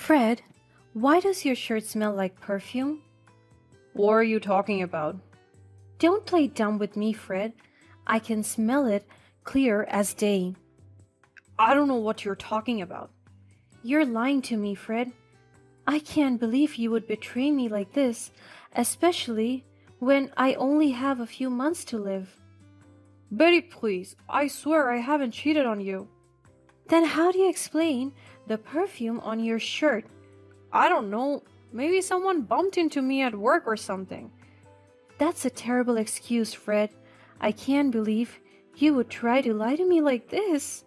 Fred, why does your shirt smell like perfume? What are you talking about? Don't play dumb with me, Fred. I can smell it clear as day. I don't know what you're talking about. You're lying to me, Fred. I can't believe you would betray me like this, especially when I only have a few months to live. Betty, please, I swear I haven't cheated on you. Then how do you explain the perfume on your shirt? I don't know. Maybe someone bumped into me at work or something. That's a terrible excuse, Fred. I can't believe you would try to lie to me like this.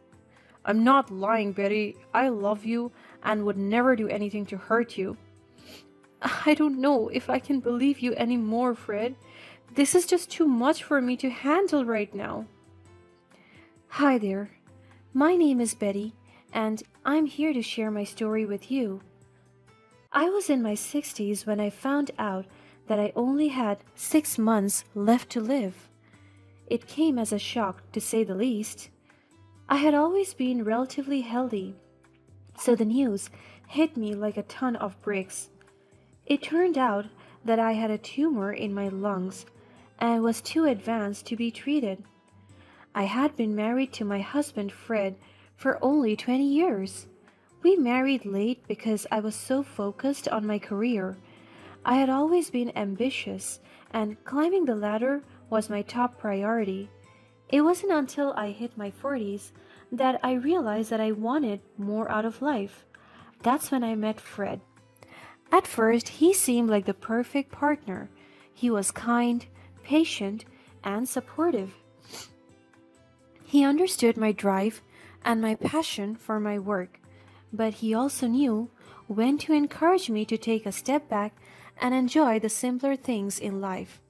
I'm not lying, Betty. I love you and would never do anything to hurt you. I don't know if I can believe you anymore, Fred. This is just too much for me to handle right now. Hi there. My name is Betty, and I'm here to share my story with you. I was in my 60s when I found out that I only had 6 months left to live. It came as a shock, to say the least. I had always been relatively healthy, so the news hit me like a ton of bricks. It turned out that I had a tumor in my lungs and was too advanced to be treated. I had been married to my husband Fred for only 20 years. We married late because I was so focused on my career. I had always been ambitious, and climbing the ladder was my top priority. It wasn't until I hit my 40s that I realized that I wanted more out of life. That's when I met Fred. At first, he seemed like the perfect partner. He was kind, patient, and supportive. He understood my drive and my passion for my work, but he also knew when to encourage me to take a step back and enjoy the simpler things in life.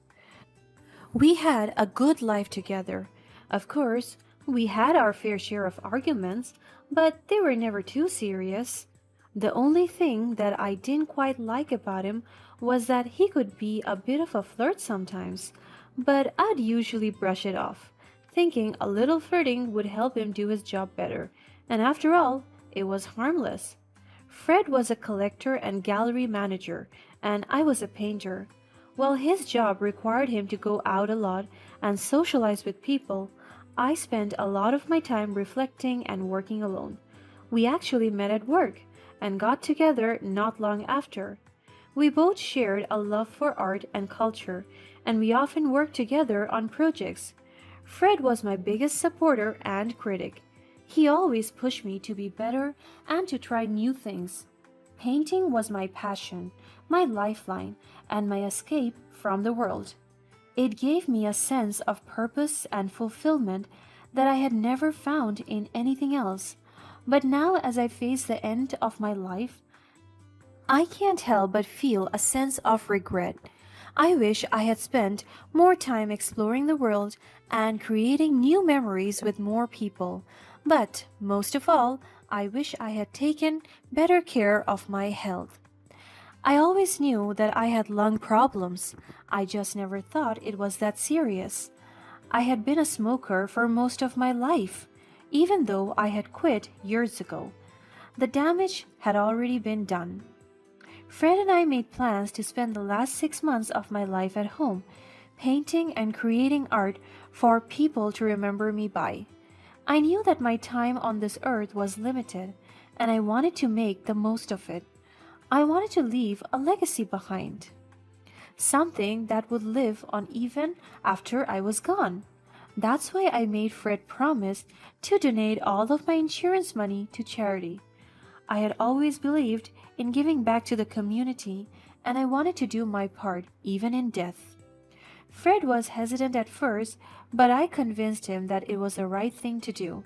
We had a good life together. Of course, we had our fair share of arguments, but they were never too serious. The only thing that I didn't quite like about him was that he could be a bit of a flirt sometimes, but I'd usually brush it off, thinking a little flirting would help him do his job better, and after all, it was harmless. Fred was a collector and gallery manager, and I was a painter. While his job required him to go out a lot and socialize with people, I spent a lot of my time reflecting and working alone. We actually met at work and got together not long after. We both shared a love for art and culture, and we often worked together on projects. Fred was my biggest supporter and critic. He always pushed me to be better and to try new things. Painting was my passion, my lifeline, and my escape from the world. It gave me a sense of purpose and fulfillment that I had never found in anything else. But now, as I face the end of my life, I can't help but feel a sense of regret. I wish I had spent more time exploring the world and creating new memories with more people. But most of all, I wish I had taken better care of my health. I always knew that I had lung problems. I just never thought it was that serious. I had been a smoker for most of my life, even though I had quit years ago. The damage had already been done. Fred and I made plans to spend the last 6 months of my life at home, painting and creating art for people to remember me by. I knew that my time on this earth was limited, and I wanted to make the most of it. I wanted to leave a legacy behind, something that would live on even after I was gone. That's why I made Fred promise to donate all of my insurance money to charity. I had always believed in giving back to the community, and I wanted to do my part even in death. Fred was hesitant at first, but I convinced him that it was the right thing to do.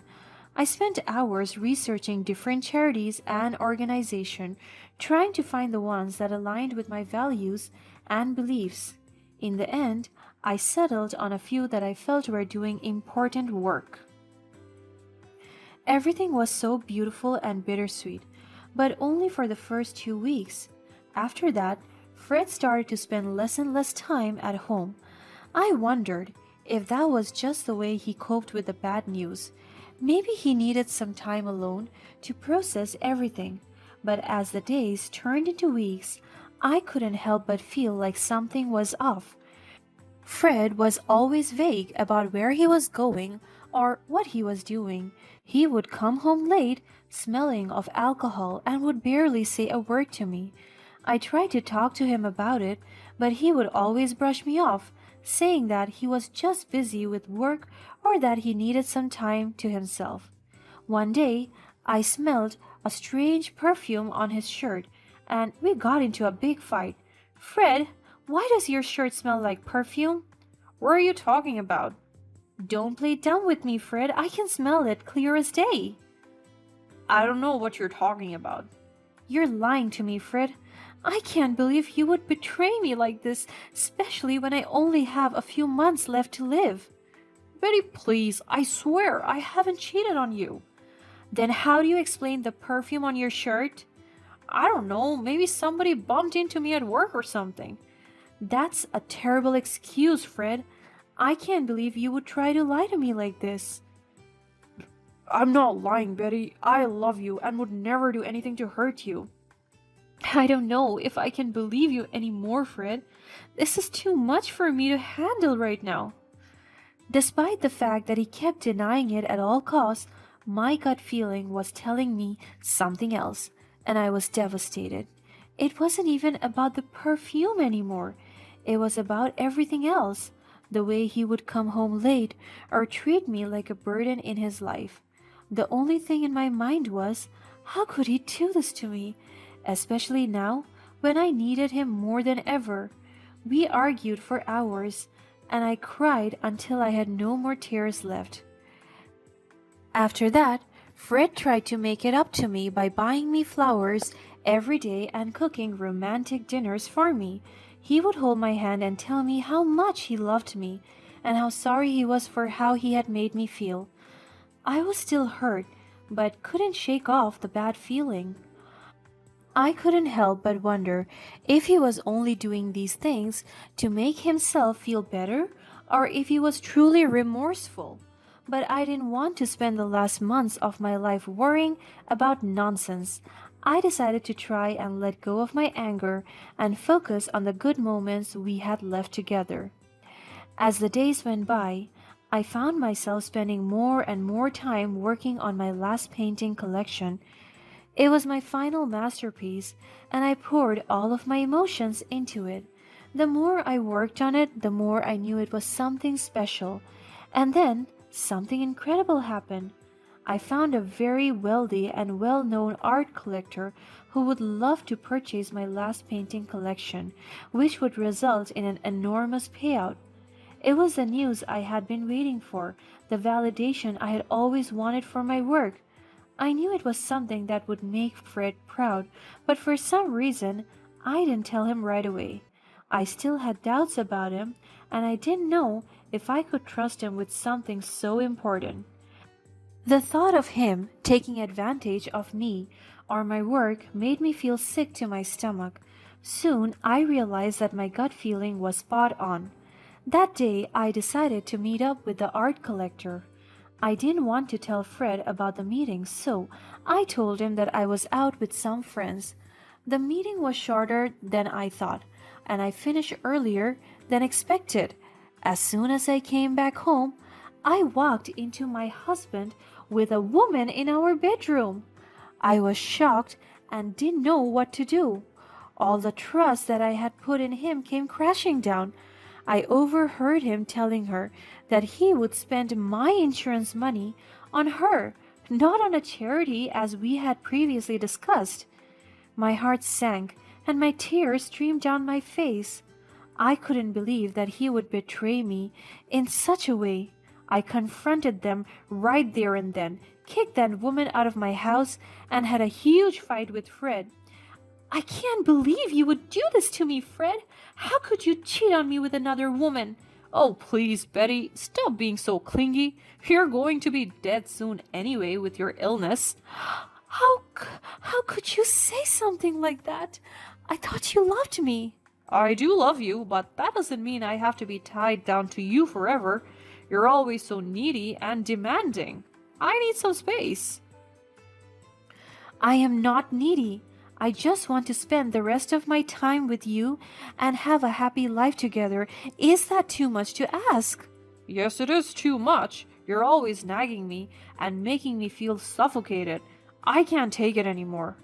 I spent hours researching different charities and organizations, trying to find the ones that aligned with my values and beliefs. In the end, I settled on a few that I felt were doing important work. Everything was so beautiful and bittersweet, but only for the first 2 weeks. After that, Fred started to spend less and less time at home. I wondered if that was just the way he coped with the bad news. Maybe he needed some time alone to process everything. But as the days turned into weeks, I couldn't help but feel like something was off. Fred was always vague about where he was going or what he was doing. He would come home late, smelling of alcohol, and would barely say a word to me. I tried to talk to him about it, but he would always brush me off, saying that he was just busy with work or that he needed some time to himself. One day, I smelled a strange perfume on his shirt, and we got into a big fight. Fred, why does your shirt smell like perfume? What are you talking about? Don't play dumb with me, Fred. I can smell it clear as day. I don't know what you're talking about. You're lying to me, Fred. I can't believe you would betray me like this, especially when I only have a few months left to live. Betty, please, I swear I haven't cheated on you. Then how do you explain the perfume on your shirt? I don't know, maybe somebody bumped into me at work or something. That's a terrible excuse, Fred. I can't believe you would try to lie to me like this. I'm not lying, Betty. I love you and would never do anything to hurt you. I don't know if I can believe you anymore, Fred. This is too much for me to handle right now. Despite the fact that he kept denying it at all costs, my gut feeling was telling me something else, and I was devastated. It wasn't even about the perfume anymore. It was about everything else. The way he would come home late or treat me like a burden in his life. The only thing in my mind was, how could he do this to me? Especially now, when I needed him more than ever. We argued for hours, and I cried until I had no more tears left. After that, Fred tried to make it up to me by buying me flowers every day and cooking romantic dinners for me. He would hold my hand and tell me how much he loved me and how sorry he was for how he had made me feel. I was still hurt, but couldn't shake off the bad feeling. I couldn't help but wonder if he was only doing these things to make himself feel better or if he was truly remorseful. But I didn't want to spend the last months of my life worrying about nonsense. I decided to try and let go of my anger and focus on the good moments we had left together. As the days went by, I found myself spending more and more time working on my last painting collection. It was my final masterpiece, and I poured all of my emotions into it. The more I worked on it, the more I knew it was something special. And then something incredible happened. I found a very wealthy and well-known art collector who would love to purchase my last painting collection, which would result in an enormous payout. It was the news I had been waiting for, the validation I had always wanted for my work. I knew it was something that would make Fred proud, but for some reason, I didn't tell him right away. I still had doubts about him, and I didn't know if I could trust him with something so important. The thought of him taking advantage of me or my work made me feel sick to my stomach. Soon I realized that my gut feeling was spot on. That day I decided to meet up with the art collector. I didn't want to tell Fred about the meeting, so I told him that I was out with some friends. The meeting was shorter than I thought, and I finished earlier than expected. As soon as I came back home, I walked into my husband with a woman in our bedroom. I was shocked and didn't know what to do. All the trust that I had put in him came crashing down. I overheard him telling her that he would spend my insurance money on her, not on a charity as we had previously discussed. My heart sank and my tears streamed down my face. I couldn't believe that he would betray me in such a way. I confronted them right there and then, kicked that woman out of my house, and had a huge fight with Fred. I can't believe you would do this to me, Fred. How could you cheat on me with another woman? Oh, please, Betty, stop being so clingy. You're going to be dead soon anyway with your illness. How could you say something like that? I thought you loved me. I do love you, but that doesn't mean I have to be tied down to you forever. You're always so needy and demanding. I need some space. I am not needy. I just want to spend the rest of my time with you and have a happy life together. Is that too much to ask? Yes, it is too much. You're always nagging me and making me feel suffocated. I can't take it anymore.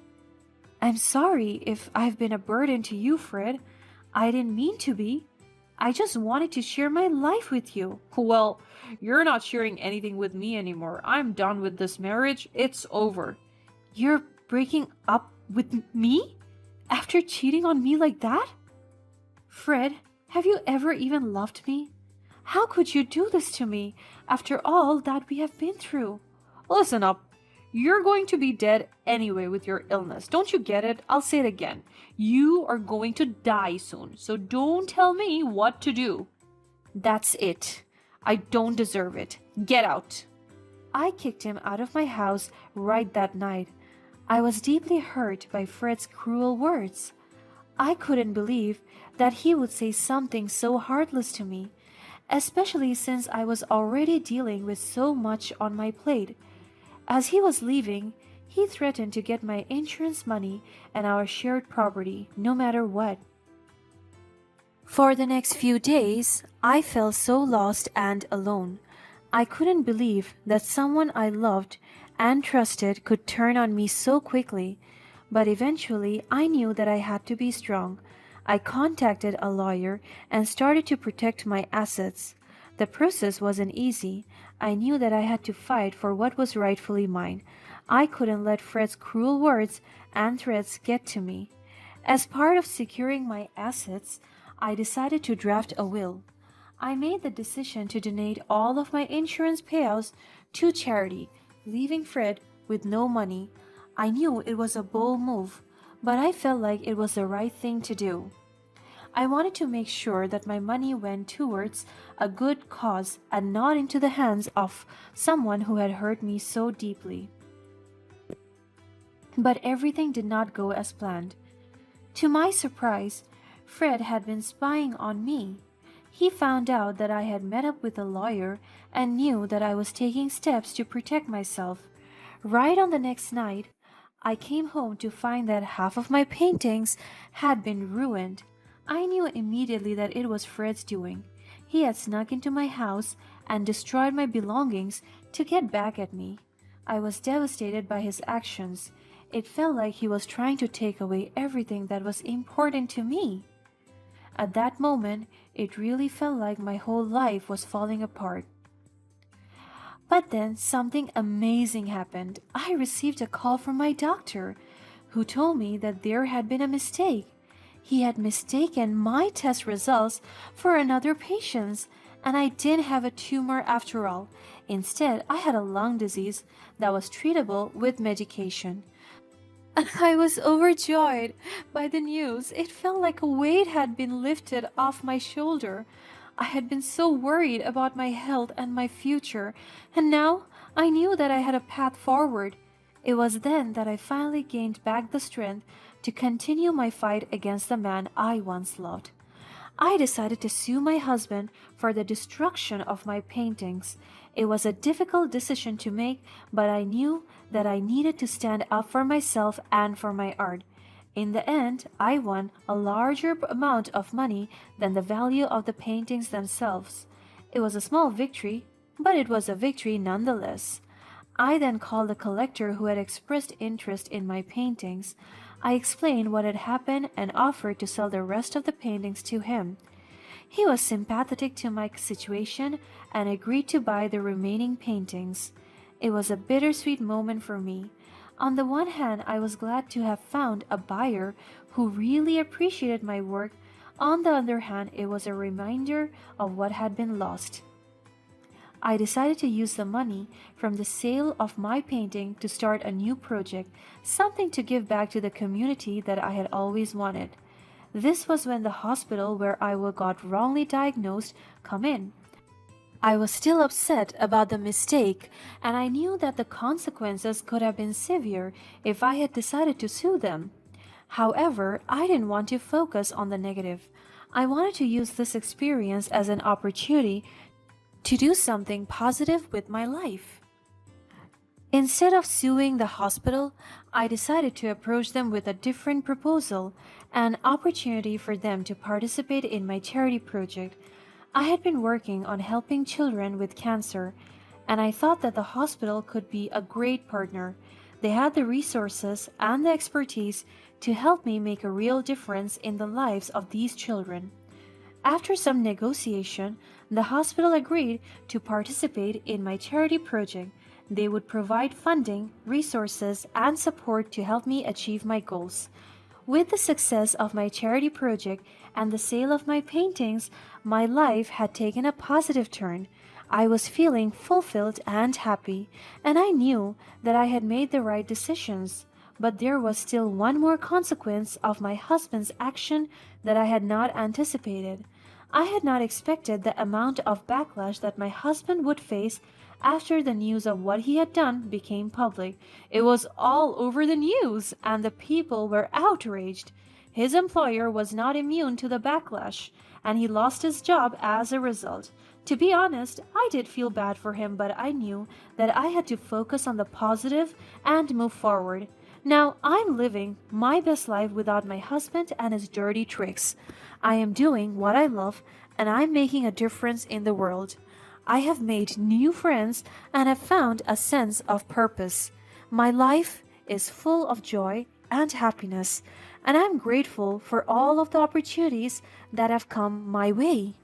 I'm sorry if I've been a burden to you, Fred. I didn't mean to be. I just wanted to share my life with you. Well, you're not sharing anything with me anymore. I'm done with this marriage. It's over. You're breaking up with me? After cheating on me like that? Fred, have you ever even loved me? How could you do this to me after all that we have been through? Listen up. You're going to be dead anyway with your illness. Don't you get it? I'll say it again. You are going to die soon, so don't tell me what to do. That's it. I don't deserve it. Get out. I kicked him out of my house right that night. I was deeply hurt by Fred's cruel words. I couldn't believe that he would say something so heartless to me, especially since I was already dealing with so much on my plate. As he was leaving, he threatened to get my insurance money and our shared property, no matter what. For the next few days, I felt so lost and alone. I couldn't believe that someone I loved and trusted could turn on me so quickly, but eventually I knew that I had to be strong. I contacted a lawyer and started to protect my assets. The process wasn't easy. I knew that I had to fight for what was rightfully mine. I couldn't let Fred's cruel words and threats get to me. As part of securing my assets, I decided to draft a will. I made the decision to donate all of my insurance payouts to charity, leaving Fred with no money. I knew it was a bold move, but I felt like it was the right thing to do. I wanted to make sure that my money went towards a good cause and not into the hands of someone who had hurt me so deeply. But everything did not go as planned. To my surprise, Fred had been spying on me. He found out that I had met up with a lawyer and knew that I was taking steps to protect myself. Right on the next night, I came home to find that half of my paintings had been ruined. I knew immediately that it was Fred's doing. He had snuck into my house and destroyed my belongings to get back at me. I was devastated by his actions. It felt like he was trying to take away everything that was important to me. At that moment, it really felt like my whole life was falling apart. But then something amazing happened. I received a call from my doctor, who told me that there had been a mistake. He had mistaken my test results for another patient's, and I didn't have a tumor after all. Instead, I had a lung disease that was treatable with medication. I was overjoyed by the news. It felt like a weight had been lifted off my shoulder. I had been so worried about my health and my future, and now I knew that I had a path forward. It was then that I finally gained back the strength to continue my fight against the man I once loved. I decided to sue my husband for the destruction of my paintings. It was a difficult decision to make, but I knew that I needed to stand up for myself and for my art. In the end, I won a larger amount of money than the value of the paintings themselves. It was a small victory, but it was a victory nonetheless. I then called the collector who had expressed interest in my paintings. I explained what had happened and offered to sell the rest of the paintings to him. He was sympathetic to my situation and agreed to buy the remaining paintings. It was a bittersweet moment for me. On the one hand, I was glad to have found a buyer who really appreciated my work. On the other hand, it was a reminder of what had been lost. I decided to use the money from the sale of my painting to start a new project, something to give back to the community that I had always wanted. This was when the hospital where I got wrongly diagnosed come in. I was still upset about the mistake, and I knew that the consequences could have been severe if I had decided to sue them. However, I didn't want to focus on the negative. I wanted to use this experience as an opportunity to do something positive with my life. Instead of suing the hospital, I decided to approach them with a different proposal, an opportunity for them to participate in my charity project. I had been working on helping children with cancer, and I thought that the hospital could be a great partner. They had the resources and the expertise to help me make a real difference in the lives of these children. After some negotiation, the hospital agreed to participate in my charity project. They would provide funding, resources, and support to help me achieve my goals. With the success of my charity project and the sale of my paintings, my life had taken a positive turn. I was feeling fulfilled and happy, and I knew that I had made the right decisions. But there was still one more consequence of my husband's action that I had not anticipated. I had not expected the amount of backlash that my husband would face after the news of what he had done became public. It was all over the news, and the people were outraged. His employer was not immune to the backlash, and he lost his job as a result. To be honest, I did feel bad for him, but I knew that I had to focus on the positive and move forward. Now I'm living my best life without my husband and his dirty tricks. I am doing what I love, and I'm making a difference in the world. I have made new friends and have found a sense of purpose. My life is full of joy and happiness, and I'm grateful for all of the opportunities that have come my way.